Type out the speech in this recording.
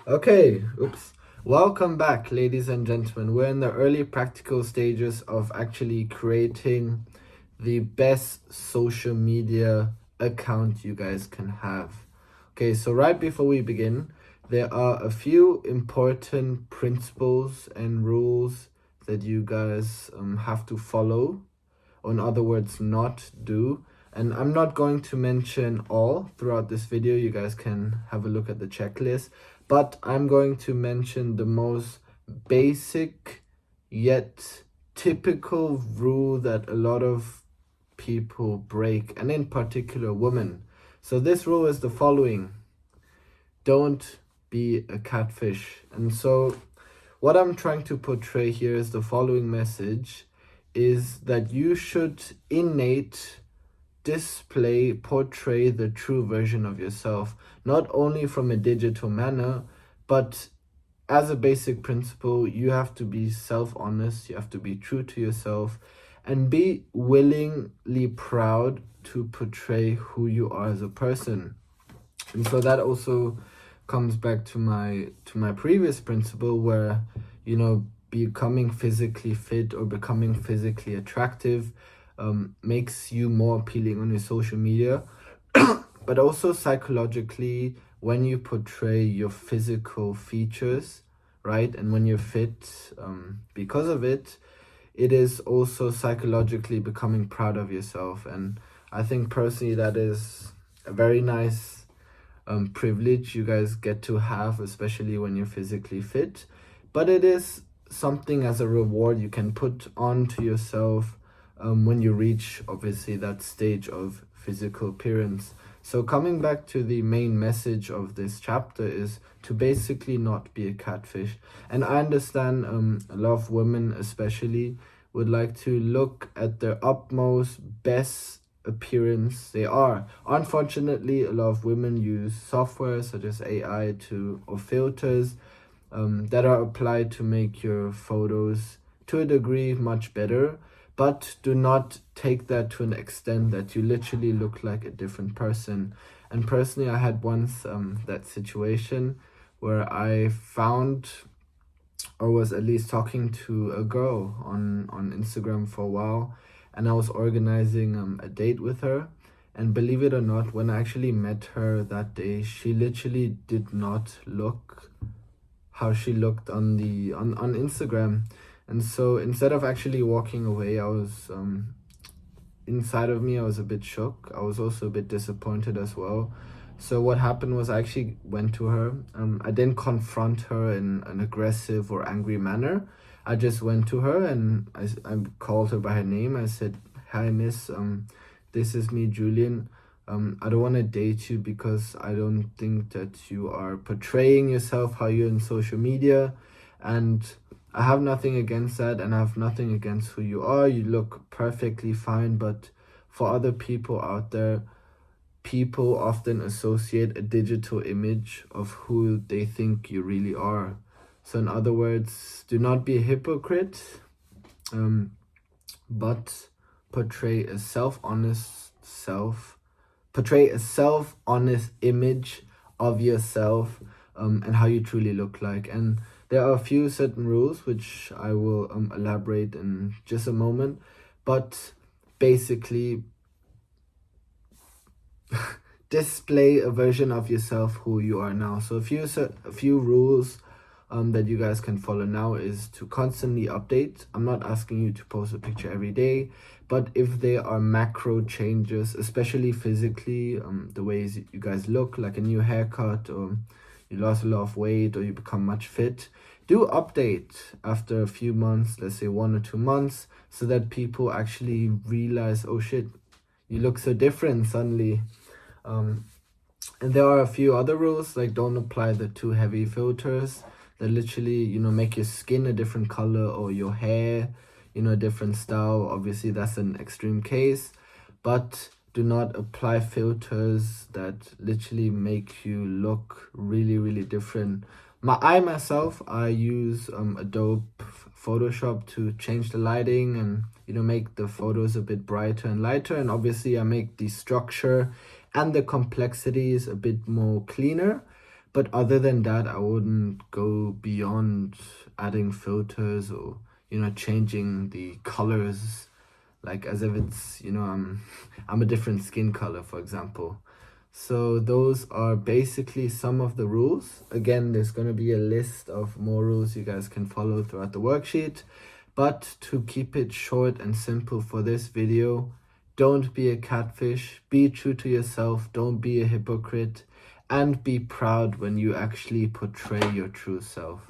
Okay, oops. Welcome back, ladies and gentlemen. We're in the early practical stages of actually creating the best social media account you guys can have. Okay, so right before we begin, there are a few important principles and rules that you guys have to follow, or in other words, not do. And I'm not going to mention all throughout this video. You guys can have a look at the checklist, but I'm going to mention the most basic yet typical rule that a lot of people break, and in particular women. So this rule is the following: don't be a catfish. And so what I'm trying to portray here is the following message: is that you should portray the true version of yourself, not only from a digital manner, but as a basic principle, you have to be self-honest, you have to be true to yourself, and be willingly proud to portray who you are as a person. And so that also comes back to my previous principle, where becoming physically fit or becoming physically attractive makes you more appealing on your social media. But also psychologically, when you portray your physical features, right, and when you're fit because of it, it is also psychologically becoming proud of yourself. And I think personally that is a very nice privilege you guys get to have, especially when you're physically fit. But it is something as a reward you can put onto yourself when you reach, obviously, that stage of physical appearance. So coming back to the main message of this chapter is to basically not be a catfish. And I understand a lot of women especially would like to look at their utmost best appearance they are. Unfortunately, a lot of women use software such as AI or filters that are applied to make your photos to a degree much better, but do not take that to an extent that you literally look like a different person. And personally, I had once that situation where I found, or was at least talking to a girl on Instagram for a while, and I was organizing a date with her. And believe it or not, when I actually met her that day, she literally did not look how she looked on Instagram. And so instead of actually walking away, I was inside of me, I was a bit shook. I was also a bit disappointed as well. So what happened was I actually went to her. I didn't confront her in an aggressive or angry manner. I just went to her and I called her by her name. I said, "Hi, miss. This is me, Julian. I don't want to date you because I don't think that you are portraying yourself how you're in social media. And I have nothing against that, and I have nothing against who you are. You look perfectly fine, but for other people out there, people often associate a digital image of who they think you really are. So in other words, do not be a hypocrite, but portray a self-honest image of yourself and how you truly look like." And there are a few certain rules which I will elaborate in just a moment, but basically display a version of yourself who you are now. So a few rules that you guys can follow now is to constantly update. I'm not asking you to post a picture every day, but if there are macro changes, especially physically, the ways you guys look, like a new haircut, or you lost a lot of weight, or you become much fit, do update after a few months, let's say 1 or 2 months, so that people actually realize, oh shit, you look so different suddenly. And there are a few other rules, like don't apply the too heavy filters that literally, make your skin a different color or your hair, a different style. Obviously, that's an extreme case, but do not apply filters that literally make you look really, really different. I use Adobe Photoshop to change the lighting and, make the photos a bit brighter and lighter. And obviously, I make the structure and the complexities a bit more cleaner. But other than that, I wouldn't go beyond adding filters or, changing the colors, like as if it's, I'm a different skin color, for example. So those are basically some of the rules. Again, there's going to be a list of more rules you guys can follow throughout the worksheet. But to keep it short and simple for this video, don't be a catfish, be true to yourself, don't be a hypocrite, and be proud when you actually portray your true self.